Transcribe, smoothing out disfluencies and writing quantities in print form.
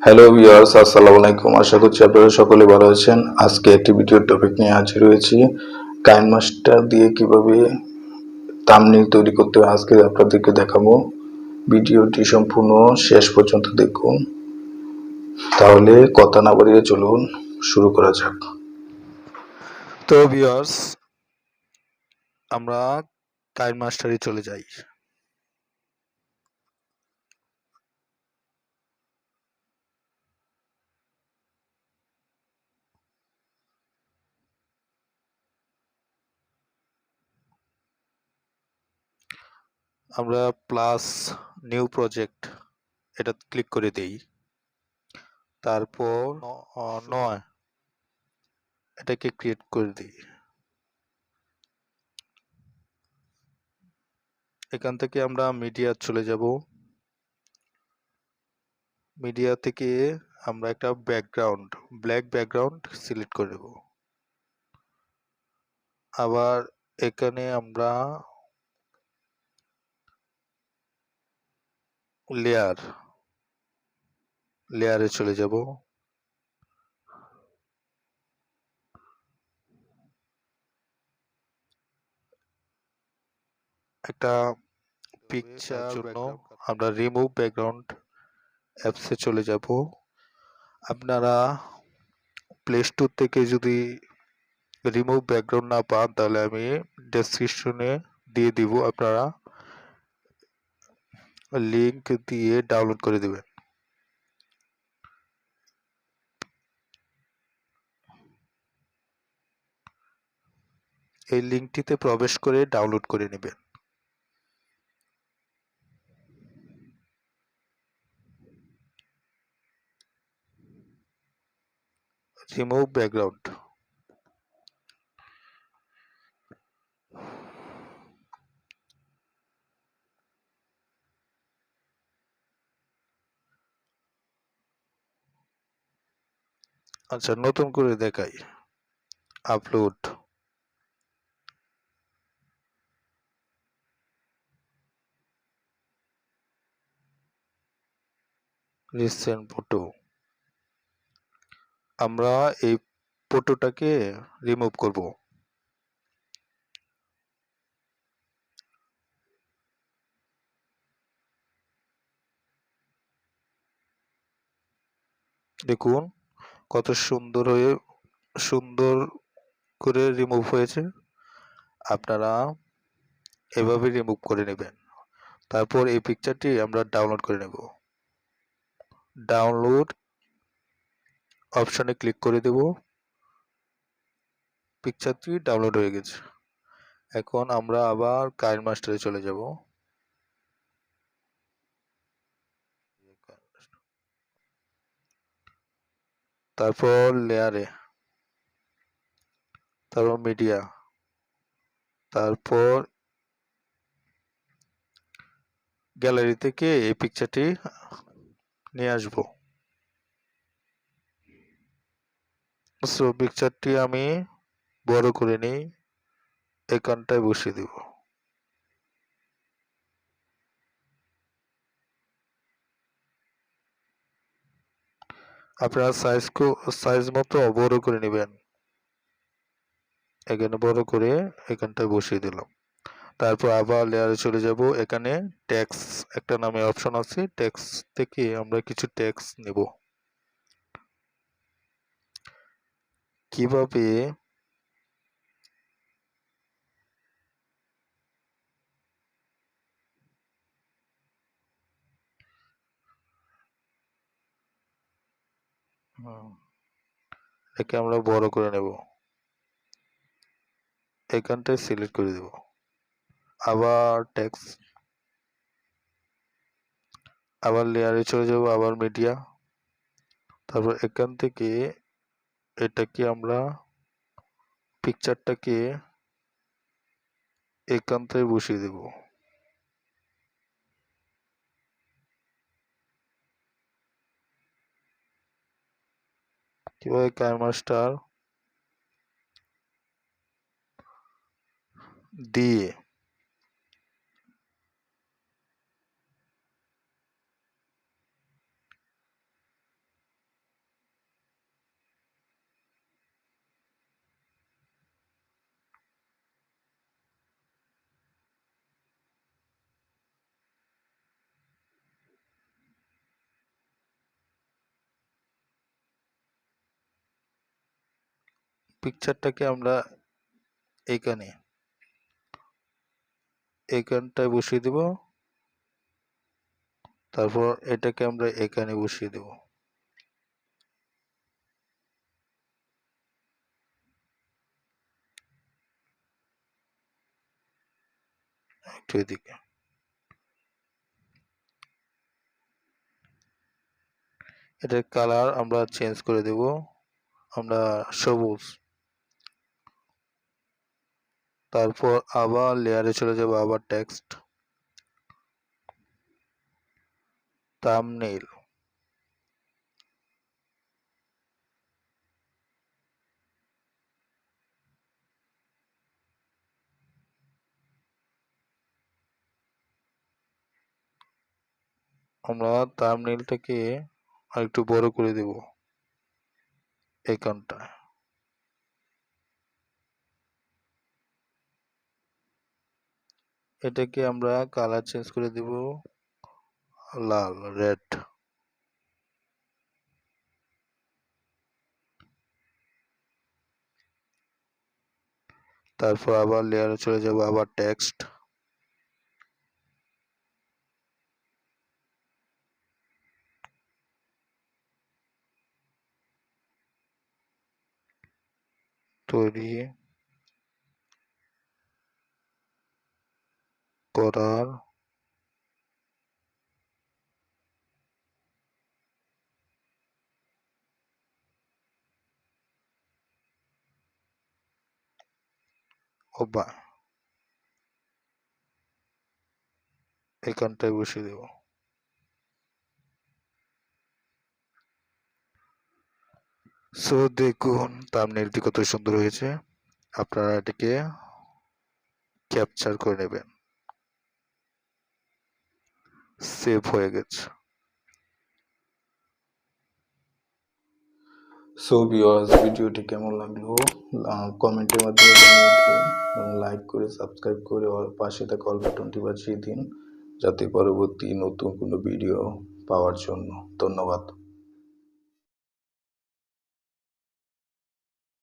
Hello viewers, আসসালামু আলাইকুম। আশা করছি আপনারা সকলে ভালো আছেন। আজকে একটি ভিডিওর টপিক নিয়ে হাজির হয়েছি। কাইন মাস্টার দিয়ে কিভাবে থাম্বনেইল তৈরি করতে হয় আজকে আপনাদেরকে দেখাবো। ভিডিওটি সম্পূর্ণ শেষ পর্যন্ত দেখুন। তাহলে কথা না বাড়িয়ে চলুন শুরু করা যাক। তো ভিউয়ার্স, আমরা কাইন মাস্টারে চলে যাই। আমরা প্লাস নিউ প্রজেক্ট এটা ক্লিক করে দেই। তারপর নয় এটাকে ক্রিয়েট করে দিই। এখান থেকে আমরা মিডিয়া চলে যাব। মিডিয়া থেকে আমরা একটা ব্যাকগ্রাউন্ড, ব্ল্যাক ব্যাকগ্রাউন্ড সিলেক্ট করে নেব। আবার এখানে আমরা লেয়ারে চলে যাব। একটা পিকচার জন্য আমরা রিমুভ ব্যাকগ্রাউন্ড অ্যাপসে চলে যাব। আপনারা প্লে স্টোর থেকে যদি রিমুভ ব্যাকগ্রাউন্ড না পান তাহলে আমি ডেসক্রিপশনে দিয়ে দিব, আপনারা লিংক দিয়ে ডাউনলোড করে দেবেন। এই লিংকটিতে প্রবেশ করে ডাউনলোড করে নেবেন। রিমুভ ব্যাকগ্রাউন্ড, আচ্ছা নতুন করে দেখাই। Upload, recent photo. আমরা এই ফটোটাকে রিমুভ করব। দেখুন কত সুন্দর করে রিমুভ হয়েছে। আপনারা এভাবে রিমুভ করে নেবেন। তারপর এই পিকচারটি আমরা ডাউনলোড করে নেব। ডাউনলোড অপশনে ক্লিক করে দেব। পিকচারটি ডাউনলোড হয়ে গেছে। এখন আমরা আবার কাইন মাস্টারে চলে যাব। তারপর লেয়ারে, তারপর মিডিয়া, তারপর গ্যালারি থেকে এই পিকচারটি নিয়ে আসব। সো পিকচারটি আমি বড় করে নিই, এখানটায় বসিয়ে দেব। আপনারা সাইজ মতো বড় করে নেবেন। এখানে বড় করে এখানটায় বসিয়ে দিলাম। তারপর আবার লেয়ারে চলে যাব। এখানে ট্যাক্স একটা নামে অপশন আছে, ট্যাক্স থেকে আমরা কিছু ট্যাক্স নেব। কিভাবে একে আমরা বড় করে নেব, এখানটায় সিলেক্ট করে দেব। আবার ট্যাক্স, আবার লেয়ারে চলে যাব, আবার মিডিয়া। তারপর এখান থেকে এটাকে আমরা পিকচারটাকে এখানটায় বসিয়ে দেব। কিভাবে কাইন মাস্টার দিয়ে পিকচারটাকে আমরা এইখানটায় বসিয়ে দেব, তারপর এটাকে আমরা এখানে বসিয়ে দেব। একটু এদিকে এটার কালার আমরা চেঞ্জ করে দেব, আমরা সবুজ। তারপর আবার লেয়ারে চলে যাব, আবার টেক্সট, থাম্বনেইল। আমরা থাম্বনেইলটাকে আরেকটু বড় করে দেব এইখানটায়। এটাকে আমরা কালার চেঞ্জ করে দেব লাল, রেড। তারপর আবার লেয়ারে চলে যাব, আবার টেক্সট, তৈরি করার অভ্যাস এখানটায় বসিয়ে দেব। সো দেখুন থাম্বনেইলটি কত সুন্দর হয়েছে। আপনারা এটাকে ক্যাপচার করে নেবেন। সেভ হয়ে গেছে। সো ভিউয়ার্স, ভিডিওটি কেমন লাগলো কমেন্টের মাধ্যমে জানিয়ে দিন এবং লাইক করে সাবস্ক্রাইব করে পাশে থাকা অল বাটনটি বাজিয়ে দিন, যাতে পরবর্তী নতুন কোনো ভিডিও পাওয়ার জন্য। ধন্যবাদ।